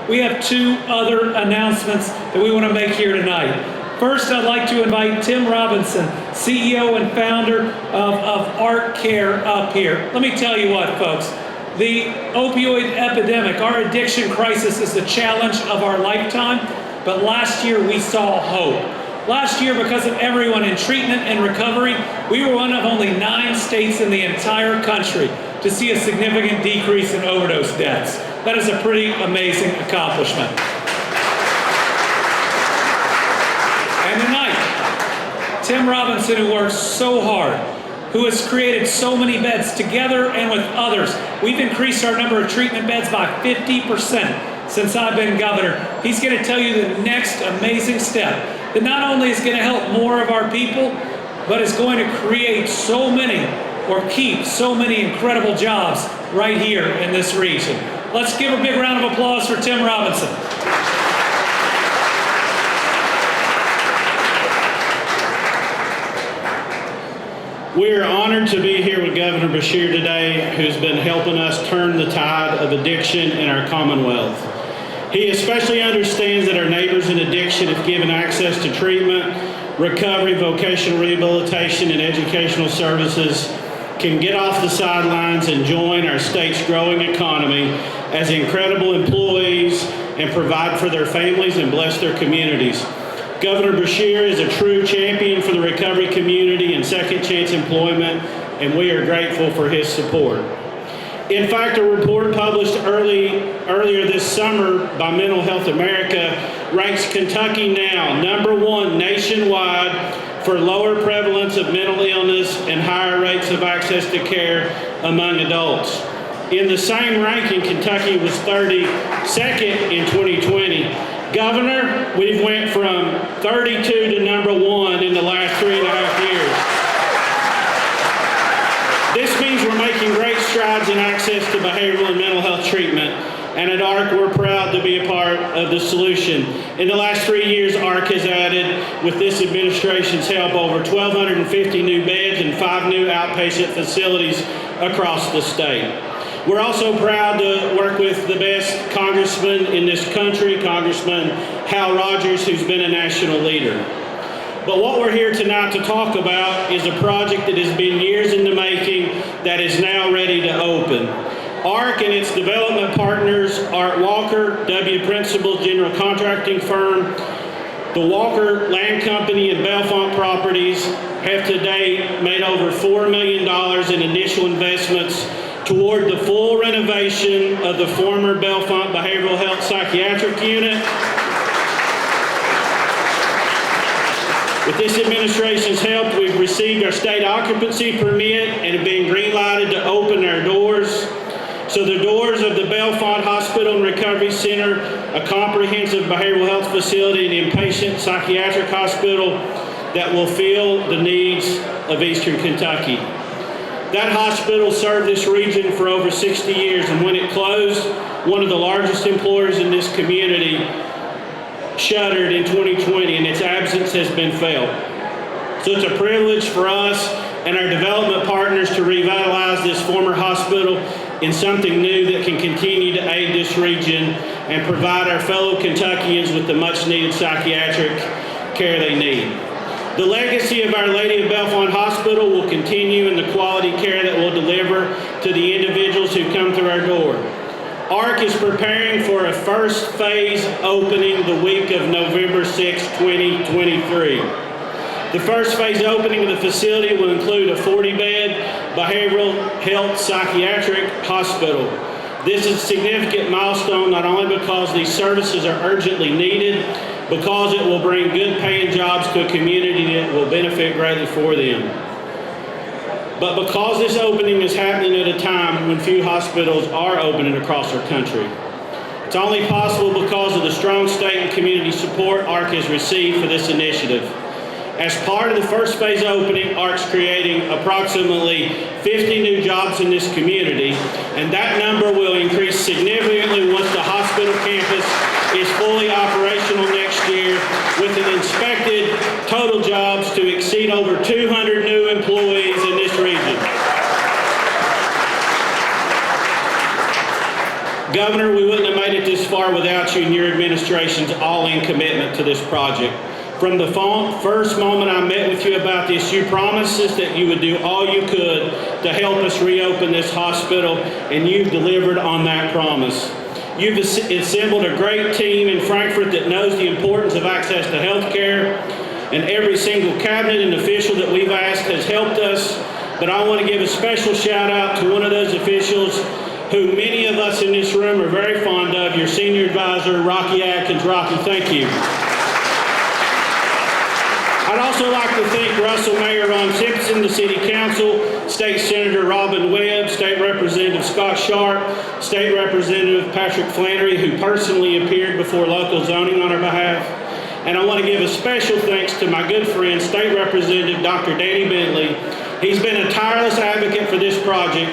we have two other announcements that we want to make here tonight. First, I'd like to invite Tim Robinson, CEO and founder of Art Care, up here. Let me tell you what, folks. The opioid epidemic, our addiction crisis, is the challenge of our lifetime, but last year we saw hope. Last year, because of everyone in treatment and recovery, we were one of only 9 states in the entire country to see a significant decrease in overdose deaths. That is a pretty amazing accomplishment. And tonight, Tim Robinson, who works so hard, who has created so many beds together and with others. We've increased our number of treatment beds by 50% since I've been governor. He's going to tell you the next amazing step that not only is going to help more of our people, but is going to create so many, or keep so many incredible jobs right here in this region. Let's give a big round of applause for Tim Robinson. We are honored to be here with Governor Beshear today, who's been helping us turn the tide of addiction in our Commonwealth. He especially understands that our neighbors in addiction, if given access to treatment, recovery, vocational rehabilitation, and educational services, can get off the sidelines and join our state's growing economy as incredible employees and provide for their families and bless their communities. Governor Beshear is a true champion for the recovery community and second chance employment, and we are grateful for his support. In fact, a report published earlier this summer by Mental Health America ranks Kentucky now #1 nationwide for lower prevalence of mental illness and higher rates of access to care among adults. In the same ranking, Kentucky was 32nd in 2020. Governor, we've went from 32 to #1 in the last 3.5 years. This means we're making great strides in access to behavioral and mental health treatment. And at ARC, we're proud to be a part of the solution. In the last 3 years, ARC has added, with this administration's help, over 1,250 new beds and 5 new outpatient facilities across the state. We're also proud to work with the best congressman in this country, Congressman Hal Rogers, who's been a national leader. But what we're here tonight to talk about is a project that has been years in the making that is now ready to open. ARC and its development partners, Art Walker, W. Principal General Contracting Firm, the Walker Land Company and Bellefonte Properties have to date made over $4 million in initial investments toward the full renovation of the former Bellefonte Behavioral Health Psychiatric Unit. With this administration's help, we've received our state occupancy permit and have been green-lighted to open our doors. So the doors of the Bellefonte Hospital and Recovery Center, a comprehensive behavioral health facility and inpatient psychiatric hospital that will fill the needs of Eastern Kentucky. That hospital served this region for over 60 years, and when it closed, one of the largest employers in this community shuttered in 2020, and its absence has been felt. So it's a privilege for us and our development partners to revitalize this former hospital in something new that can continue to aid this region and provide our fellow Kentuckians with the much-needed psychiatric care they need. The legacy of Our Lady of Bellefonte Hospital will continue in the quality care that we'll deliver to the individuals who come through our door. ARC is preparing for a first phase opening the week of November 6, 2023. The first phase opening of the facility will include a 40-bed behavioral health psychiatric hospital. This is a significant milestone not only because these services are urgently needed, because it will bring good paying jobs to a community that will benefit greatly for them. But because this opening is happening at a time when few hospitals are opening across our country. It's only possible because of the strong state and community support ARC has received for this initiative. As part of the first phase opening, ARC's creating approximately 50 new jobs in this community, and that number will increase significantly once the hospital campus is fully operational next year, with an expected total jobs to exceed over 200 new employees in this region. Governor, we wouldn't have made it this far without you and your administration's all-in commitment to this project. From the first moment I met with you about this, you promised us that you would do all you could to help us reopen this hospital, and you've delivered on that promise. You've assembled a great team in Frankfurt that knows the importance of access to health care, and every single cabinet and official that we've asked has helped us. But I want to give a special shout out to one of those officials who many of us in this room are very fond of, your senior advisor, Rocky Atkins. Rocky, thank you. I'd also like to thank Russell Mayor Ron Simpson, the City Council, State Senator Robin Webb, State Representative Scott Sharp, State Representative Patrick Flannery, who personally appeared before local zoning on our behalf. And I want to give a special thanks to my good friend, State Representative Dr. Danny Bentley. He's been a tireless advocate for this project.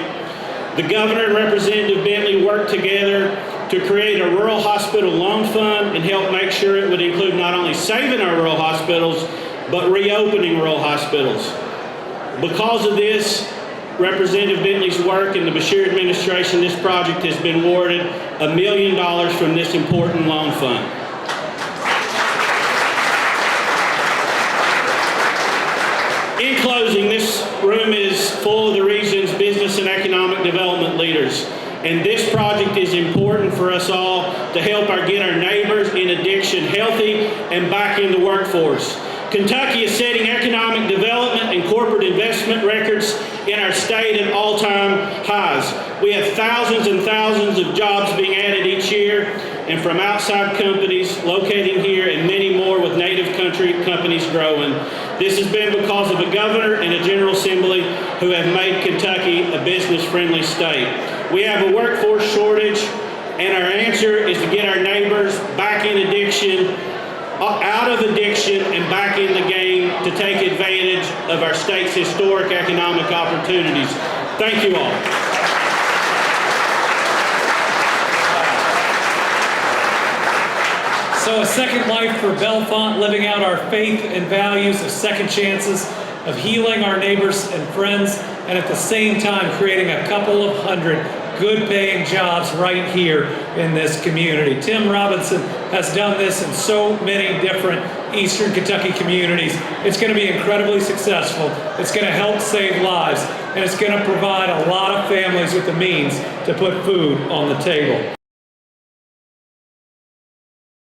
The Governor and Representative Bentley worked together to create a rural hospital loan fund and help make sure it would include not only saving our rural hospitals, but reopening rural hospitals. Because of this, Representative Bentley's work and the Beshear administration, this project has been awarded $1 million from this important loan fund. In closing, this room is full of the region's business and economic development leaders. And this project is important for us all to help get our neighbors in addiction healthy and back in the workforce. Kentucky is setting economic development and corporate investment records in our state at all-time highs. We have thousands and thousands of jobs being added each year, and from outside companies locating here, and many more with native country companies growing. This has been because of a governor and a General Assembly who have made Kentucky a business-friendly state. We have a workforce shortage, and our answer is to get our neighbors back in addiction, out of addiction, and back in the game to take advantage of our state's historic economic opportunities. Thank you all. So a second life for Bellefonte, living out our faith and values of second chances, of healing our neighbors and friends, and at the same time creating a couple of hundred good-paying jobs right here in this community. Tim Robinson has done this in so many different Eastern Kentucky communities. It's going to be incredibly successful. It's going to help save lives, and it's going to provide a lot of families with the means to put food on the table.